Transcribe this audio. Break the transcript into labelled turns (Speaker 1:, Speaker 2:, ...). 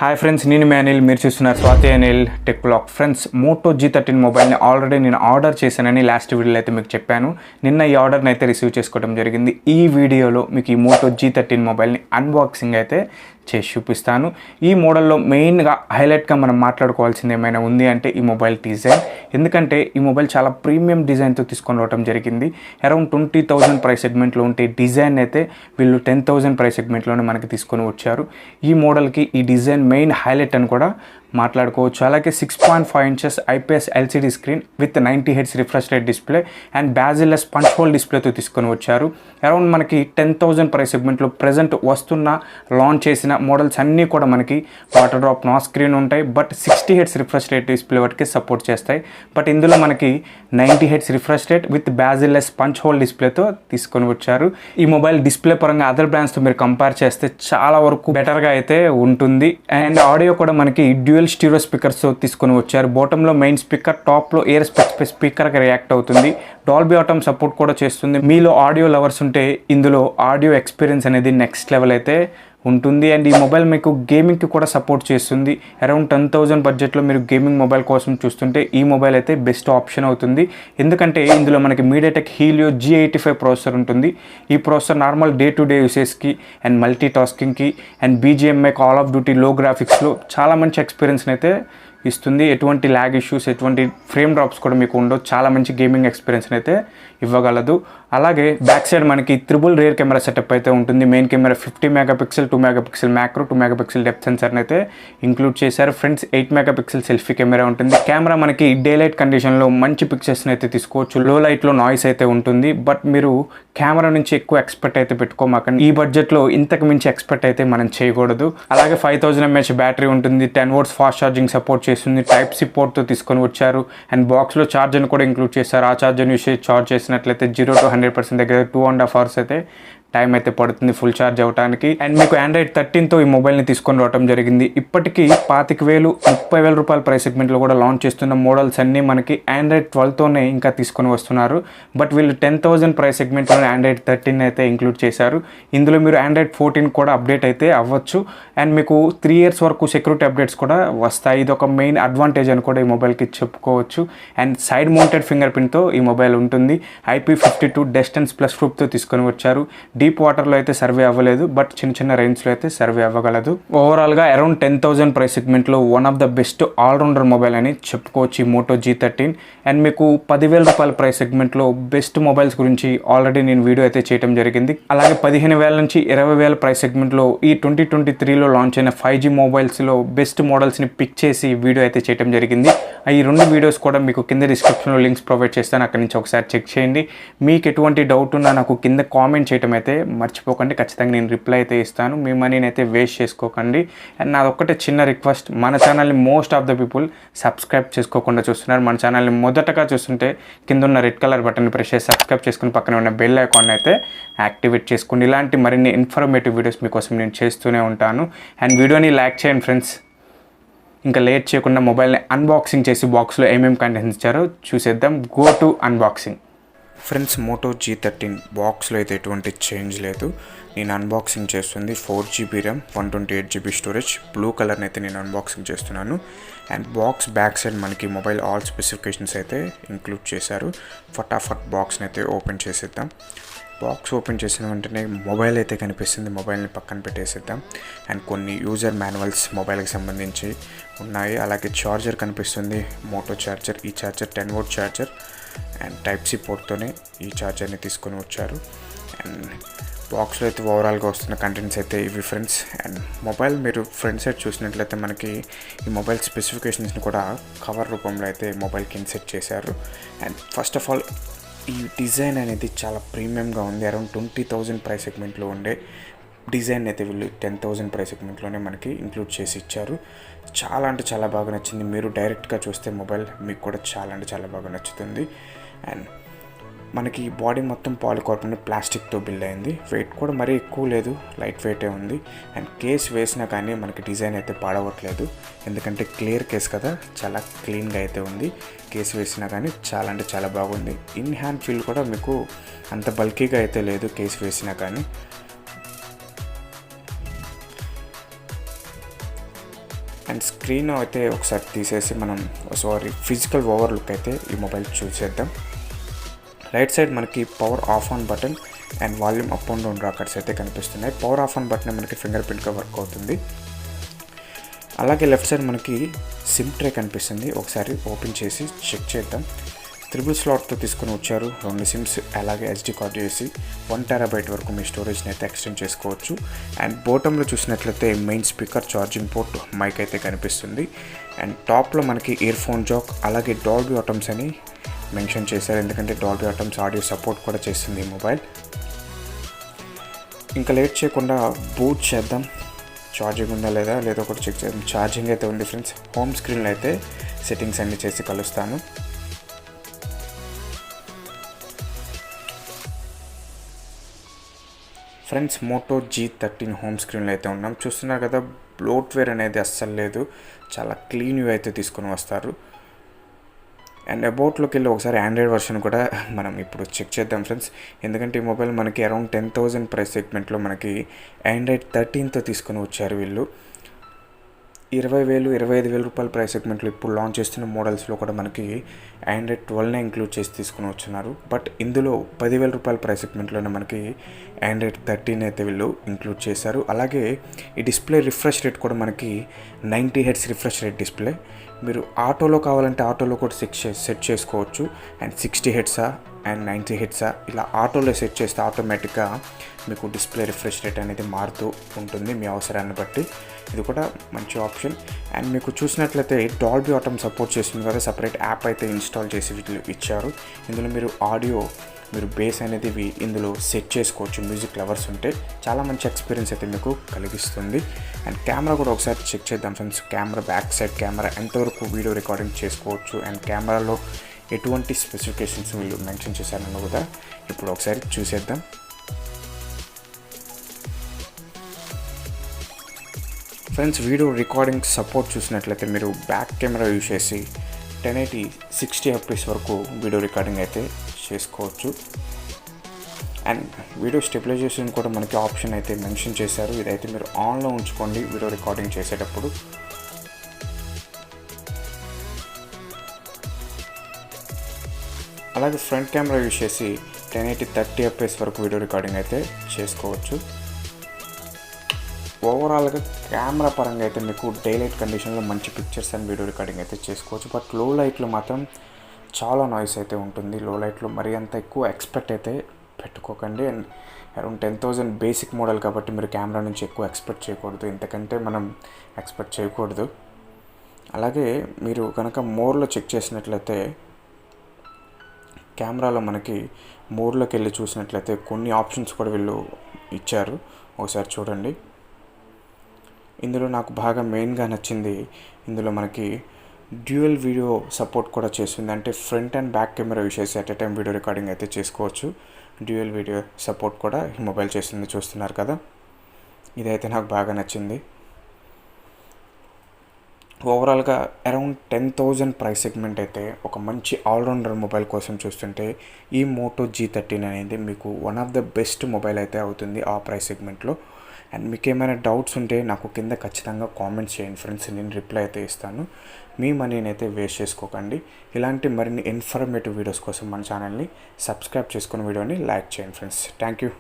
Speaker 1: Hi friends, నేను మీ అనిల్. మీరు చూస్తున్నారు Swathi Anil tech blog. Friends, Moto g13 మొబైల్ని ఆల్రెడీ నేను ఆర్డర్ చేశానని లాస్ట్ వీడియోలో అయితే మీకు చెప్పాను. నిన్న ఈ ఆర్డర్ని అయితే రిసీవ్ చేసుకోవడం జరిగింది. ఈ వీడియోలో మీకు ఈ మోటో g13 మొబైల్ని అన్బాక్సింగ్ అయితే చేసి చూపిస్తాను. ఈ మోడల్లో మెయిన్గా హైలైట్గా మనం మాట్లాడుకోవాల్సింది ఏమైనా ఉంది అంటే ఈ మొబైల్ డిజైన్. ఎందుకంటే ఈ మొబైల్ చాలా ప్రీమియం డిజైన్తో తీసుకొని రావడం జరిగింది. అరౌండ్ 20,000 ప్రైస్ సెగ్మెంట్లో ఉంటే డిజైన్ అయితే వీళ్ళు 10,000 ప్రైస్ సెగ్మెంట్లోనే మనకి తీసుకొని వచ్చారు. ఈ మోడల్కి ఈ డిజైన్ మెయిన్ హైలైట్ అని కూడా మాట్లాడుకోవచ్చు. అలాగే 6.5 inches IPS LCD screen with 90 Hz refresh rate display and bezelless punch hole డిస్ప్లేతో తీసుకొని వచ్చారు. అరౌండ్ మనకి 10,000 ప్రైస్ సెగ్మెంట్లో ప్రజెంట్ వస్తున్న లాంచ్ చేసిన మోడల్స్ అన్నీ కూడా మనకి వాటర్ డ్రాప్ నా స్క్రీన్ ఉంటాయి. But 60 Hz refresh rate display వాటికి సపోర్ట్ చేస్తాయి. బట్ ఇందులో మనకి 90 Hz refresh rate with bezelless punch hole డిస్ప్లేతో తీసుకొని వచ్చారు. ఈ మొబైల్ డిస్ప్లే పరంగా అదర్ బ్రాండ్స్తో మీరు కంపేర్ చేస్తే చాలా వరకు బెటర్గా అయితే ఉంటుంది. అండ్ ఆడియో కూడా మనకి డ్యూయల్ స్టీరియో స్పీకర్స్తో తీసుకొని వచ్చారు. బాటంలో మెయిన్ స్పీకర్, టాప్లో ఎయిర్ స్పీకర్కి రియాక్ట్ అవుతుంది. డాల్బీ ఆటమ్ సపోర్ట్ కూడా చేస్తుంది. మీలో ఆడియో లవర్స్ ఉంటే ఇందులో ఆడియో ఎక్స్పీరియన్స్ అనేది నెక్స్ట్ లెవెల్ అయితే ఉంటుంది. అండ్ ఈ మొబైల్ మీకు గేమింగ్కి కూడా సపోర్ట్ చేస్తుంది. అరౌండ్ 10,000 బడ్జెట్లో మీరు గేమింగ్ మొబైల్ కోసం చూస్తుంటే ఈ మొబైల్ అయితే బెస్ట్ ఆప్షన్ అవుతుంది. ఎందుకంటే ఇందులో మనకి మీడియాటెక్ హీలియో G85 ప్రాసెసర్ ఉంటుంది. ఈ processor normal day to day యూసేజ్కి అండ్ మల్టీ టాస్కింగ్కి and BGMI call of duty లో గ్రాఫిక్స్లో చాలా మంచి ఎక్స్పీరియన్స్ని అయితే ఇస్తుంది. ఎటువంటి ల్యాగ్ ఇష్యూస్, ఎటువంటి ఫ్రేమ్ డ్రాప్స్ కూడా మీకు ఉండవు. చాలా మంచి గేమింగ్ ఎక్స్పీరియన్స్ అయితే ఇవ్వగలదు. అలాగే బ్యాక్ సైడ్ మనకి త్రిబుల్ రేర్ కెమెరా సెటప్ అయితే ఉంటుంది. Main camera 50 megapixel, 2 megapixel macro, 2 megapixel depth సెన్సర్ని అయితే ఇంక్లూడ్ చేశారు. ఫ్రంట్స్ 8 మెగాపిక్సెల్ సెల్ఫీ కెమెరా ఉంటుంది. కెమెరా మనకి డే లైట్ కండిషన్లో మంచి పిక్చర్స్ని అయితే తీసుకోవచ్చు. లో లైట్లో నాయిస్ అయితే ఉంటుంది. బట్ మీరు కెమెరా నుంచి ఎక్కువ ఎక్స్పెక్ట్ అయితే పెట్టుకోమాకండి. ఈ బడ్జెట్లో ఇంతకు మించి ఎక్స్పెక్ట్ అయితే మనం చేయకూడదు. అలాగే 5000 mAh బ్యాటరీ ఉంటుంది. 10 watts ఫాస్ట్ ఛార్జింగ్ సపోర్ట్ చేస్తుంది. టైప్ సి పోర్ట్తో తీసుకొని వచ్చారు. అండ్ బాక్స్లో ఛార్జర్ని కూడా ఇంక్లూడ్ చేశారు. ఆ ఛార్జర్ని ఛార్జ్ చేసినట్లయితే 0 to 100% దగ్గర 2.5 hours అయితే టైం అయితే పడుతుంది ఫుల్ ఛార్జ్ అవ్వడానికి. అండ్ మీకు Android 13తో ఈ మొబైల్ని తీసుకొని రావడం జరిగింది. ఇప్పటికీ 25,000, 30,000 రూపాయల ప్రైస్ సెగ్మెంట్లో కూడా లాంచ్ చేస్తున్న మోడల్స్ అన్నీ మనకి Android 12తోనే ఇంకా తీసుకొని వస్తున్నారు. బట్ వీళ్ళు 10,000 ప్రైస్ సెగ్మెంట్లోనే Android 13 అయితే ఇంక్లూడ్ చేశారు. ఇందులో మీరు Android 14 కూడా అప్డేట్ అయితే అవ్వచ్చు. అండ్ మీకు 3 years వరకు సెక్యూరిటీ అప్డేట్స్ కూడా వస్తాయి. ఇది ఒక మెయిన్ అడ్వాంటేజ్ అని కూడా ఈ మొబైల్కి చెప్పుకోవచ్చు. అండ్ సైడ్ మౌంటెడ్ ఫింగర్ ప్రింట్తో ఈ మొబైల్ ఉంటుంది. IP52 డెస్టెన్స్ ప్లస్ ప్రూఫ్తో తీసుకొని వచ్చారు. డీప్ వాటర్లో అయితే సర్వే అవ్వలేదు. బట్ చిన్న రేంజ్లో అయితే సర్వే అవ్వగలదు. ఓవరాల్గా అరౌండ్ 10,000 ప్రైస్ సెగ్మెంట్లో one of the best allrounder mobile అని చెప్పుకోవచ్చు ఈ మోటో G13. అండ్ మీకు 10,000 రూపాయల ప్రైస్ సెగ్మెంట్లో బెస్ట్ మొబైల్స్ గురించి ఆల్రెడీ నేను వీడియో అయితే చేయడం జరిగింది. అలాగే 15,000 నుంచి 20,000 ప్రైస్ సెగ్మెంట్లో ఈ 2023లో లాంచ్ అయిన 5G మొబైల్స్లో బెస్ట్ మోడల్స్ని పిక్ చేసి వీడియో అయితే చేయడం జరిగింది. ఈ 2 వీడియోస్ కూడా మీకు కింద డిస్క్రిప్షన్లో లింక్స్ ప్రొవైడ్ చేస్తాను. అక్కడి నుంచి ఒకసారి చెక్ చేయండి. మీకు ఎటువంటి డౌట్ ఉన్నా నాకు కింద కామెంట్ చేయడం అయితే మర్చిపోకండి. ఖచ్చితంగా నేను రిప్లై అయితే ఇస్తాను. మీ మనీని అయితే వేస్ట్ చేసుకోకండి. అండ్ నాదొక్కటే చిన్న రిక్వెస్ట్, మన ఛానల్ని most of the people subscribe చేసుకోకుండా చూస్తున్నారు. మన ఛానల్ని మొదటగా చూస్తుంటే కింద ఉన్న రెడ్ కలర్ బటన్ ప్రెస్ చేసి సబ్స్క్రైబ్ చేసుకుని పక్కన ఉన్న బెల్ ఐకాన్ అయితే యాక్టివేట్ చేసుకోండి. ఇలాంటి మరిన్ని ఇన్ఫర్మేటివ్ వీడియోస్ మీకోసం నేను చేస్తూనే ఉంటాను. అండ్ వీడియోని లైక్ చేయండి ఫ్రెండ్స్. ఇంకా లేట్ చేయకుండా మొబైల్ని అన్బాక్సింగ్ చేసి బాక్స్లో ఏమేమి కంటెంట్స్ ఇచ్చారో చూసేద్దాం. Go to unboxing. Friends, Moto G13 బాక్స్లో అయితే ఎటువంటి చేంజ్ లేదు. నేను అన్బాక్సింగ్ చేస్తుంది 4GB RAM, 128GB storage. Blue కలర్ని అయితే నేను అన్బాక్సింగ్ చేస్తున్నాను. అండ్ బాక్స్ బ్యాక్ సైడ్ మనకి మొబైల్ ఆల్ స్పెసిఫికేషన్స్ అయితే ఇంక్లూడ్ చేశారు. ఫటాఫట్ బాక్స్ని అయితే ఓపెన్ చేసేద్దాం. బాక్స్ ఓపెన్ చేసిన వెంటనే మొబైల్ అయితే కనిపిస్తుంది. మొబైల్ని పక్కన పెట్టేసేద్దాం. అండ్ కొన్ని యూజర్ మాన్యువల్స్ మొబైల్కి సంబంధించి ఉన్నాయి. అలాగే ఛార్జర్ కనిపిస్తుంది, మోటో ఛార్జర్. ఈ charger 10 watt charger and type C పోర్ట్తోనే ఈ ఛార్జర్ని తీసుకొని వచ్చారు. అండ్ బాక్స్లో అయితే ఓవరాల్గా వస్తున్న కంటెంట్స్ అయితే ఇవి ఫ్రెండ్స్. అండ్ మొబైల్ మీరు ఫ్రంట్ సైడ్ చూసినట్లయితే మనకి ఈ మొబైల్ స్పెసిఫికేషన్స్ని కూడా కవర్ రూపంలో అయితే మొబైల్కి ఇన్సెట్ చేశారు. అండ్ ఫస్ట్ ఆఫ్ ఆల్ ఈ డిజైన్ అనేది చాలా ప్రీమియంగా ఉంది. అరౌండ్ 20,000 ప్రైస్ సెగ్మెంట్లో ఉండే డిజైన్ అయితే వీళ్ళు 10,000 ప్రైస్ సెగ్మెంట్లోనే మనకి ఇంక్లూడ్ చేసి ఇచ్చారు. చాలా అంటే చాలా బాగా నచ్చింది. మీరు డైరెక్ట్గా చూస్తే మొబైల్ మీకు కూడా చాలా అంటే చాలా బాగా నచ్చుతుంది. అండ్ మనకి బాడీ మొత్తం పాలికార్బోనేట్ ప్లాస్టిక్తో బిల్డ్ అయింది. వెయిట్ కూడా మరీ ఎక్కువ లేదు, లైట్ వెయిటే ఉంది. అండ్ కేస్ వేసినా కానీ మనకి డిజైన్ అయితే పాడవట్లేదు. ఎందుకంటే క్లియర్ కేస్ కదా, చాలా క్లీన్గా అయితే ఉంది. కేస్ వేసినా కానీ చాలా అంటే చాలా బాగుంది. ఇన్ హ్యాండ్ ఫీల్ కూడా మీకు అంత బల్కీగా అయితే లేదు కేస్ వేసినా కానీ. అండ్ స్క్రీన్ అయితే ఒకసారి తీసేసి మనం ఫిజికల్ ఓవర్ లుక్ అయితే ఈ మొబైల్ చూసేద్దాం. రైట్ సైడ్ మనకి power of on button and volume up and down rockers అయితే కనిపిస్తున్నాయి. పవర్ ఆఫ్ ఆన్ బటన్ మనకి ఫింగర్ ప్రింట్గా వర్క్ అవుతుంది. అలాగే లెఫ్ట్ సైడ్ మనకి సిమ్ ట్రే కనిపిస్తుంది. ఒకసారి ఓపెన్ చేసి చెక్ చేద్దాం. 3 స్లాట్తో తీసుకొని వచ్చారు 2 సిమ్స్. అలాగే SD కార్డ్ చేసి 1 TB వరకు మీ స్టోరేజ్ని అయితే ఎక్స్టెండ్ చేసుకోవచ్చు. అండ్ బాటంలో చూసినట్లయితే main speaker, charging port, mic అయితే కనిపిస్తుంది. అండ్ టాప్లో మనకి ఇయర్ ఫోన్ జాక్, అలాగే డాల్బీ ఆటమ్స్ అని మెన్షన్ చేశారు, ఎందుకంటే డాల్బీ ఆటమ్స్ ఆడియో సపోర్ట్ కూడా చేస్తుంది ఈ మొబైల్. ఇంకా లేట్ చేయకుండా బూట్ చేద్దాం. ఛార్జింగ్ ఉందా లేదా ఒకటి చెక్ చేద్దాం. ఛార్జింగ్ అయితే ఉంది ఫ్రెండ్స్. హోమ్ స్క్రీన్లో అయితే సెట్టింగ్స్ అన్నీ చేసి కలుస్తాను. ఫ్రెండ్స్, మోటో G13 హోమ్ స్క్రీన్లో అయితే ఉన్నాం. చూస్తున్నారు కదా, బ్లోట్వేర్ అనేది అస్సలు లేదు. చాలా క్లీన్ వ్యూ అయితే తీసుకొని వస్తారు. అండ్ అబౌట్లోకి వెళ్ళి ఒకసారి ఆండ్రాయిడ్ వర్షన్ కూడా మనం ఇప్పుడు చెక్ చేద్దాం ఫ్రెండ్స్. ఎందుకంటే ఈ మొబైల్ మనకి అరౌండ్ 10,000 ప్రైస్ సెగ్మెంట్లో మనకి ఆండ్రాయిడ్ 13తో తీసుకొని వచ్చారు వీళ్ళు. 20,000, 25,000 రూపాయల ప్రైస్ సెగ్మెంట్లో ఇప్పుడు లాంచ్ చేస్తున్న మోడల్స్లో కూడా మనకి ఆండ్రాయిడ్ 12నే ఇంక్లూడ్ చేసి తీసుకుని వచ్చున్నారు. బట్ ఇందులో 10,000 రూపాయల ప్రైస్ సెగ్మెంట్లోనే మనకి ఆండ్రాయిడ్ 13 అయితే వీళ్ళు ఇంక్లూడ్ చేశారు. అలాగే ఈ డిస్ప్లే రిఫ్రెష్ రేట్ కూడా మనకి 90 Hz రిఫ్రెష్ రేట్ డిస్ప్లే. మీరు ఆటోలో కావాలంటే ఆటోలో కూడా సెట్ చేసుకోవచ్చు. అండ్ 60 Hz అండ్ 90 Hz ఇలా ఆటోలో సెట్ చేస్తే ఆటోమేటిక్గా మీకు డిస్ప్లే రిఫ్రెష్ రేట్ అనేది మారుతూ ఉంటుంది మీ అవసరాన్ని బట్టి. ఇది కూడా మంచి ఆప్షన్. అండ్ మీకు చూసినట్లయితే డాల్బీ ఆటమ్ సపోర్ట్ చేస్తుంది కదా, సపరేట్ యాప్ అయితే ఇన్స్టాల్ చేసి వీళ్ళు ఇచ్చారు. ఇందులో మీరు ఆడియో, మీరు బేస్ అనేది ఇందులో సెట్ చేసుకోవచ్చు. మ్యూజిక్ లవర్స్ ఉంటే చాలా మంచి ఎక్స్పీరియన్స్ అయితే మీకు కలిగిస్తుంది. అండ్ కెమెరా కూడా ఒకసారి చెక్ చేద్దాం friends. Camera, back side camera ఎంతవరకు వీడియో రికార్డింగ్ చేసుకోవచ్చు అండ్ కెమెరాలో ఎటువంటి స్పెసిఫికేషన్స్ వీళ్ళు మెన్షన్ చేశారన్న కూడా ఇప్పుడు ఒకసారి చూసేద్దాం. ఫ్రెండ్స్, వీడియో రికార్డింగ్ సపోర్ట్ చూసినట్లయితే మీరు బ్యాక్ కెమెరా యూజ్ చేసి 1080 60 FPS వరకు వీడియో రికార్డింగ్ అయితే చేసుకోవచ్చు. అండ్ వీడియో స్టెబిలైజేషన్ కూడా మనకి ఆప్షన్ అయితే మెన్షన్ చేశారు. ఇదైతే మీరు ఆన్లో ఉంచుకోండి వీడియో రికార్డింగ్ చేసేటప్పుడు. అలాగే ఫ్రంట్ కెమెరా యూజ్ చేసి 1080 30 FPS వరకు వీడియో రికార్డింగ్ అయితే చేసుకోవచ్చు. ఓవరాల్గా కెమెరా పరంగా అయితే మీకు డే లైట్ కండిషన్లో మంచి పిక్చర్స్ అండ్ వీడియో రికార్డింగ్ అయితే చేసుకోవచ్చు. బట్ లో లైట్లో మాత్రం చాలా నాయిస్ అయితే ఉంటుంది. లో లైట్లో మరీ అంత ఎక్కువ ఎక్స్పెక్ట్ అయితే పెట్టుకోకండి. అండ్ అరౌండ్ 10,000 బేసిక్ మోడల్ కాబట్టి మీరు కెమెరా నుంచి ఎక్కువ ఎక్స్పెక్ట్ చేయకూడదు. ఇంతకంటే మనం ఎక్స్పెక్ట్ చేయకూడదు. అలాగే మీరు కనుక మోర్లో చెక్ చేసినట్లయితే కెమెరాలో మనకి మోర్లోకి వెళ్ళి చూసినట్లయితే కొన్ని ఆప్షన్స్ కూడా వీళ్ళు ఇచ్చారు. ఒకసారి చూడండి. ఇందులో నాకు బాగా మెయిన్గా నచ్చింది, ఇందులో మనకి డ్యూయల్ వీడియో సపోర్ట్ కూడా చేస్తుంది. అంటే front and back camera use చేసి at a time video recording అయితే చేసుకోవచ్చు. డ్యూయల్ వీడియో సపోర్ట్ కూడా ఈ మొబైల్ చేస్తుంది, చూస్తున్నారు కదా. ఇదైతే నాకు బాగా నచ్చింది. ఓవరాల్గా అరౌండ్ 10,000 ప్రైస్ సెగ్మెంట్ అయితే ఒక మంచి ఆల్రౌండర్ మొబైల్ కోసం చూస్తుంటే ఈ మోటో G13 అనేది మీకు one of the best mobile అయితే అవుతుంది ఆ ప్రైస్ సెగ్మెంట్లో. అండ్ మీకు ఏమైనా డౌట్స్ ఉంటే నాకు కింద ఖచ్చితంగా కామెంట్స్ చేయండి ఫ్రెండ్స్, నేను రిప్లై అయితే ఇస్తాను. మీ మనీని అయితే వేస్ట్ చేసుకోకండి. ఇలాంటి మరిన్ని ఇన్ఫర్మేటివ్ వీడియోస్ కోసం మన ఛానల్ని సబ్స్క్రైబ్ చేసుకుని వీడియోని లైక్ చేయండి ఫ్రెండ్స్. Thank you.